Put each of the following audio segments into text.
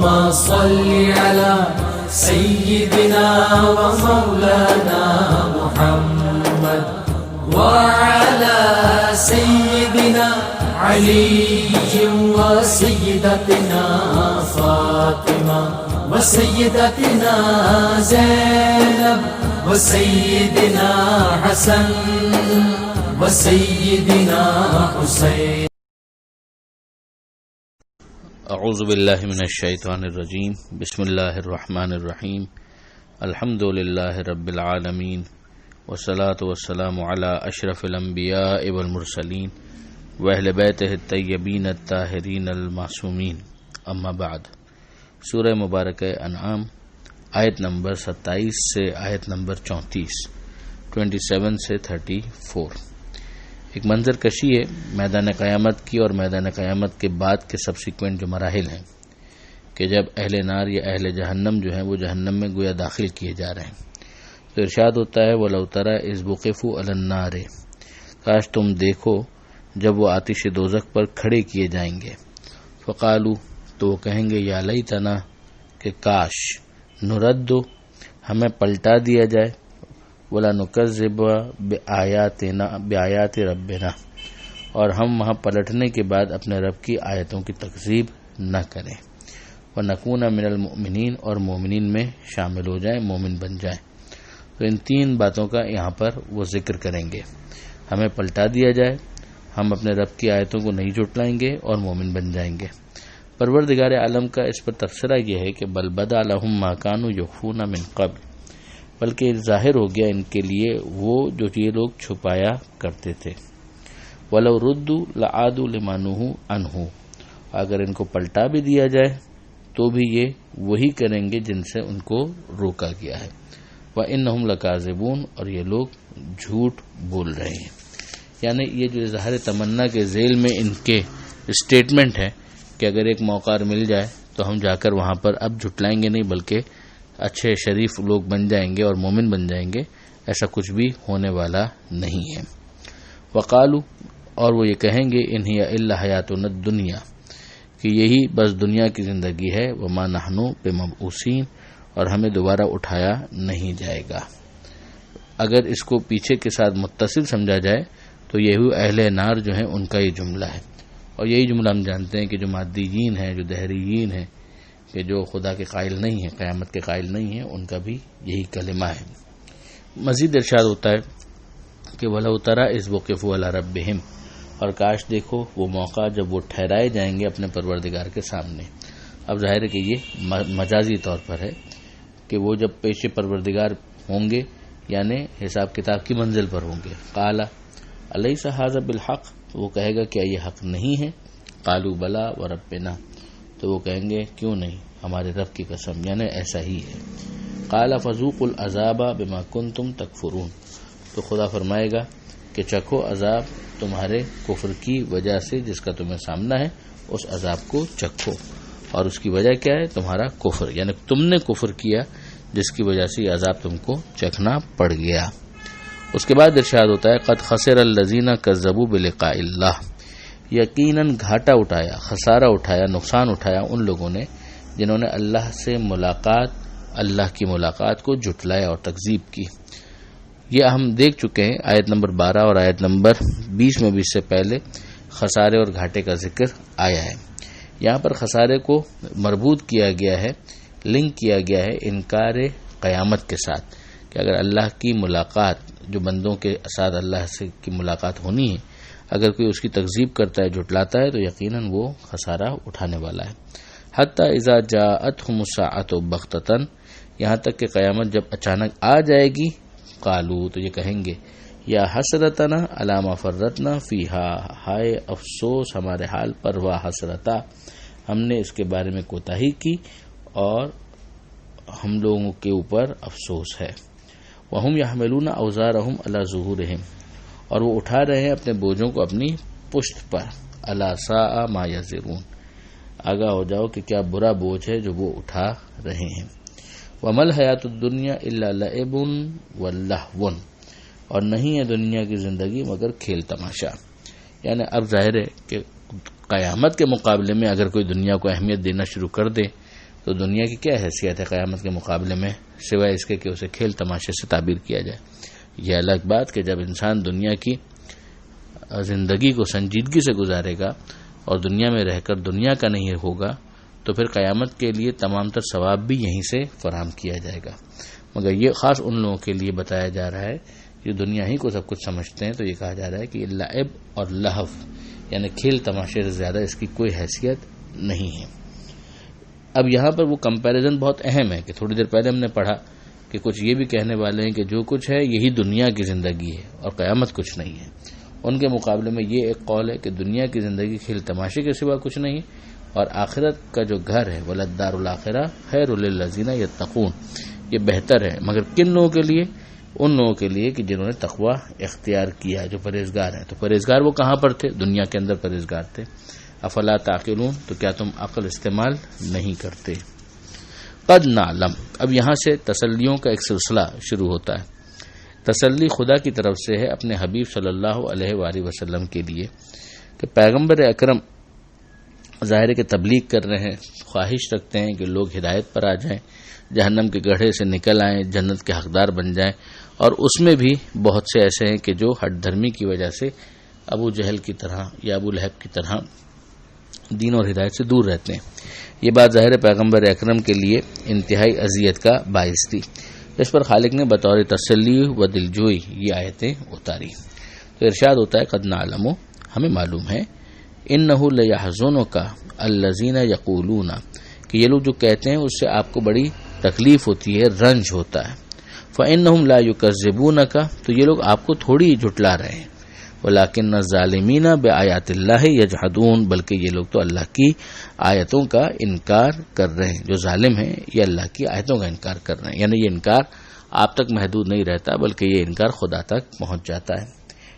اللهم صل على سيدنا ومولانا محمد وعلى سيدنا علي وسيدتنا فاطمة وسيدتنا زينب وسيدنا حسن وسيدنا حسين. اعوذ باللہ من الشیطان الرجیم. بسم اللہ الرحمن الرحیم. الحمد للہ رب العالمین والصلاة والسلام علی اشرف الانبیاء والمرسلین واہل بیتہ الطیبین الطاہرین المعصومین. اما بعد. سورہ مبارکہ انعام آیت نمبر 27 سے آیت نمبر 34، 27 سے 34 ایک منظر کشی ہے میدان قیامت کی اور میدان قیامت کے بعد کے سبسیکوینٹ جو مراحل ہیں کہ جب اہل نار یا اہل جہنم جو ہیں وہ جہنم میں گویا داخل کیے جا رہے ہیں. تو ارشاد ہوتا ہے وَلَوْ تَرَىٰ إِذْ وُقِفُوا عَلَى النَّارِ، کاش تم دیکھو جب وہ آتش دوزخ پر کھڑے کیے جائیں گے. فقالوا، تو وہ کہیں گے یا لیتنا، کہ کاش، نرد، ہمیں پلٹا دیا جائے، وَلَا نُكَذِّبَ بِآيَاتِ رَبِّنَا، اور ہم وہاں پلٹنے کے بعد اپنے رب کی آیتوں کی تکذیب نہ کریں. وَنَكُونَ مِنَ الْمُؤْمِنِينَ، اور مومنین میں شامل ہو جائیں، مومن بن جائیں. تو ان تین باتوں کا یہاں پر وہ ذکر کریں گے. ہمیں پلٹا دیا جائے، ہم اپنے رب کی آیتوں کو نہیں جھٹلائیں گے اور مومن بن جائیں گے. پروردگار عالم کا اس پر تبصرہ یہ ہے کہ بل بدا لہم ما کانوا یخفون من قبل، بلکہ ظاہر ہو گیا ان کے لیے وہ جو یہ لوگ چھپایا کرتے تھے. وَلَوْ رُدُّوا لَعَادُوا لِمَا نُهُوا عَنْهُ، اگر ان کو پلٹا بھی دیا جائے تو بھی یہ وہی کریں گے جن سے ان کو روکا گیا ہے. وَإِنَّهُمْ لَكَاذِبُونَ، اور یہ لوگ جھوٹ بول رہے ہیں. یعنی یہ جو اظہار تمنا کے ذیل میں ان کے اسٹیٹمنٹ ہے کہ اگر ایک موقع مل جائے تو ہم جا کر وہاں پر اب جھٹلائیں گے نہیں بلکہ اچھے شریف لوگ بن جائیں گے اور مومن بن جائیں گے، ایسا کچھ بھی ہونے والا نہیں ہے. وقالو، اور وہ یہ کہیں گے ان ہی الا حیاتنا الدنیا، کہ یہی بس دنیا کی زندگی ہے. وما نحن بمبعوثین، اور ہمیں دوبارہ اٹھایا نہیں جائے گا. اگر اس کو پیچھے کے ساتھ متصل سمجھا جائے تو یہی اہل نار جو ہیں ان کا یہ جملہ ہے. اور یہی جملہ ہم جانتے ہیں کہ جو مادیین ہیں، جو دہریین ہیں، کہ جو خدا کے قائل نہیں ہیں، قیامت کے قائل نہیں ہیں، ان کا بھی یہی کلمہ ہے. مزید ارشاد ہوتا ہے کہ وَلَوْ تَرَىٰ إِذْ وُقِفُوا عَلَىٰ رَبِّهِمْ، اور کاش دیکھو وہ موقع جب وہ ٹھہرائے جائیں گے اپنے پروردگار کے سامنے. اب ظاہر ہے کہ یہ مجازی طور پر ہے کہ وہ جب پیش پروردگار ہوں گے یعنی حساب کتاب کی منزل پر ہوں گے. قَالَ أَلَيْسَ هَٰذَا بِالْحَقِّ، تو وہ کہے گا کیا یہ حق نہیں ہے. قَالُوا بَلَىٰ وَرَبِّنَا، تو وہ کہیں گے کیوں نہیں، ہمارے رب کی قسم، یعنی ایسا ہی ہے. قَالَ فَذُوقُوا الْعَذَابَ بِمَا كُنتُمْ تَكْفُرُونَ، تو خدا فرمائے گا کہ چکھو عذاب تمہارے کفر کی وجہ سے، جس کا تمہیں سامنا ہے اس عذاب کو چکھو. اور اس کی وجہ کیا ہے؟ تمہارا کفر، یعنی تم نے کفر کیا جس کی وجہ سے یہ عذاب تم کو چکھنا پڑ گیا. اس کے بعد ارشاد ہوتا ہے قد خسر الذین کذبوا بلقاء اللہ، یقیناً گھاٹا اٹھایا، خسارہ اٹھایا، نقصان اٹھایا ان لوگوں نے جنہوں نے اللہ سے ملاقات، اللہ کی ملاقات کو جھٹلایا اور تکذیب کی. یہ ہم دیکھ چکے ہیں آیت نمبر 12 اور آیت نمبر 20 میں بھی اس سے پہلے خسارے اور گھاٹے کا ذکر آیا ہے. یہاں پر خسارے کو مربوط کیا گیا ہے، لنک کیا گیا ہے انکار قیامت کے ساتھ، کہ اگر اللہ کی ملاقات، جو بندوں کے ساتھ اللہ سے کی ملاقات ہونی ہے، اگر کوئی اس کی تکذیب کرتا ہے، جھٹلاتا ہے، تو یقیناً وہ خسارہ اٹھانے والا ہے. حتی اذا جاءتهم الساعة بغتة، یہاں تک کہ قیامت جب اچانک آ جائے گی، قالو، تو یہ کہیں گے یا حسرتنا علی ما فرطنا فیہا، ہائے افسوس ہمارے حال پر، وا حسرتا، ہم نے اس کے بارے میں کوتاہی کی اور ہم لوگوں کے اوپر افسوس ہے. وہم یحملون اوزارہم علی ظہورہم، اور وہ اٹھا رہے ہیں اپنے بوجھوں کو اپنی پشت پر. الا ساء ما یزرون، آگاہ ہو جاؤ کہ کیا برا بوجھ ہے جو وہ اٹھا رہے ہیں. وما الحیات الدنیا الا لعب ولہو، اور نہیں ہے دنیا کی زندگی مگر کھیل تماشا. یعنی اب ظاہر ہے کہ قیامت کے مقابلے میں اگر کوئی دنیا کو اہمیت دینا شروع کر دے تو دنیا کی کیا حیثیت ہے قیامت کے مقابلے میں سوائے اس کے کہ اسے کھیل تماشے سے تعبیر کیا جائے. یہ الگ بات کہ جب انسان دنیا کی زندگی کو سنجیدگی سے گزارے گا اور دنیا میں رہ کر دنیا کا نہیں ہوگا تو پھر قیامت کے لیے تمام تر ثواب بھی یہیں سے فراہم کیا جائے گا. مگر یہ خاص ان لوگوں کے لیے بتایا جا رہا ہے جو دنیا ہی کو سب کچھ سمجھتے ہیں. تو یہ کہا جا رہا ہے کہ یہ لعب اور لہو یعنی کھیل تماشے سے زیادہ اس کی کوئی حیثیت نہیں ہے. اب یہاں پر وہ کمپیریزن بہت اہم ہے کہ تھوڑی دیر پہلے ہم نے پڑھا کہ کچھ یہ بھی کہنے والے ہیں کہ جو کچھ ہے یہی دنیا کی زندگی ہے اور قیامت کچھ نہیں ہے. ان کے مقابلے میں یہ ایک قول ہے کہ دنیا کی زندگی کھیل تماشے کے سوا کچھ نہیں اور آخرت کا جو گھر ہے وللدار الاخرہ خیر للذین یتقون یہ بہتر ہے. مگر کن لوگوں کے لیے؟ ان لوگوں کے لیے کہ جنہوں نے تقوی اختیار کیا جو پرہیزگار ہیں. تو پرہیزگار وہ کہاں پر تھے؟ دنیا کے اندر پرہیزگار تھے. افلا تعقلون تو کیا تم عقل استعمال نہیں کرتے؟ قد نعلم اب یہاں سے تسلیوں کا ایک سلسلہ شروع ہوتا ہے. تسلی خدا کی طرف سے ہے اپنے حبیب صلی اللہ علیہ وآلہ وسلم کے لیے کہ پیغمبر اکرم ظاہر کے تبلیغ کر رہے ہیں، خواہش رکھتے ہیں کہ لوگ ہدایت پر آ جائیں، جہنم کے گڑھے سے نکل آئیں، جنت کے حقدار بن جائیں. اور اس میں بھی بہت سے ایسے ہیں کہ جو ہٹ دھرمی کی وجہ سے ابو جہل کی طرح یا ابو لہب کی طرح دین اور ہدایت سے دور رہتے ہیں. یہ بات ظاہر پیغمبر اکرم کے لیے انتہائی اذیت کا باعث تھی. اس پر خالق نے بطور تسلی و دلجوئی یہ آیتیں اتاری. تو ارشاد ہوتا ہے قد نعلم ہمیں معلوم ہے انہ لیحزنک الذین یقولون کہ یہ لوگ جو کہتے ہیں اس سے آپ کو بڑی تکلیف ہوتی ہے، رنج ہوتا ہے. فإنہم لا یکذبونک تو یہ لوگ آپ کو تھوڑی جھٹلا رہے ہیں. ولکن الظالمین بآیات اللہ یجحدون بلکہ یہ لوگ تو اللہ کی آیتوں کا انکار کر رہے ہیں. جو ظالم ہیں یہ اللہ کی آیتوں کا انکار کر رہے ہیں، یعنی یہ انکار آپ تک محدود نہیں رہتا بلکہ یہ انکار خدا تک پہنچ جاتا ہے.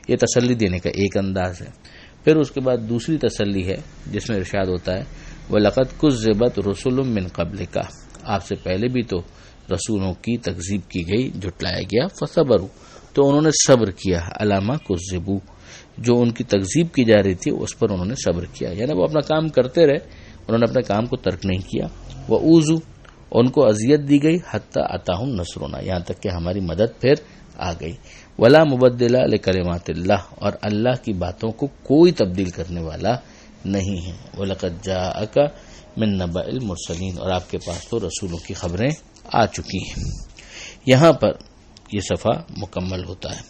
یہ تسلی دینے کا ایک انداز ہے. پھر اس کے بعد دوسری تسلی ہے جس میں ارشاد ہوتا ہے وَلَقَدْ كُذِّبَتْ رُسُلٌ مِّن قَبْلِكَ آپ سے پہلے بھی تو رسولوں کی تکذیب کی گئی، جھٹلایا گیا. فَصَبَرُوا تو انہوں نے صبر کیا، عَلَىٰ مَا كُذِّبُوا جو ان کی تکذیب کی جا رہی تھی اس پر انہوں نے صبر کیا، یعنی وہ اپنا کام کرتے رہے، انہوں نے اپنے کام کو ترک نہیں کیا. وَأُوذُوا ان کو اذیت دی گئی حتی اتاہم نصرنا یہاں تک کہ ہماری مدد پھر آ گئی. ولا مبدل لکلمات اللہ اور اللہ کی باتوں کو کوئی تبدیل کرنے والا نہیں ہے. وَلَقَدْ جَاءَكَ مِن نَبَإِ الْمُرْسَلِينَ اور آپ کے پاس تو رسولوں کی خبریں آ چکی ہیں. یہاں پر یہ صفحہ مکمل ہوتا ہے،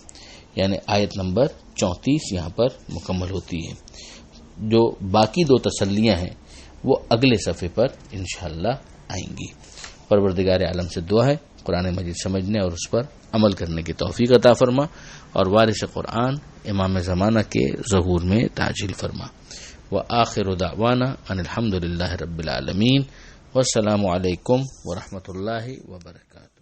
یعنی آیت نمبر 34 یہاں پر مکمل ہوتی ہے. جو باقی دو تسلیاں ہیں وہ اگلے صفحے پر انشاءاللہ آئیں گی. پروردگار عالم سے دعا ہے قرآن مجید سمجھنے اور اس پر عمل کرنے کی توفیق عطا فرما اور وارث قرآن امام زمانہ کے ظہور میں تعجیل فرما. وآخر دعوانا ان الحمد للہ رب العالمین والسلام علیکم ورحمۃ اللہ وبرکاتہ.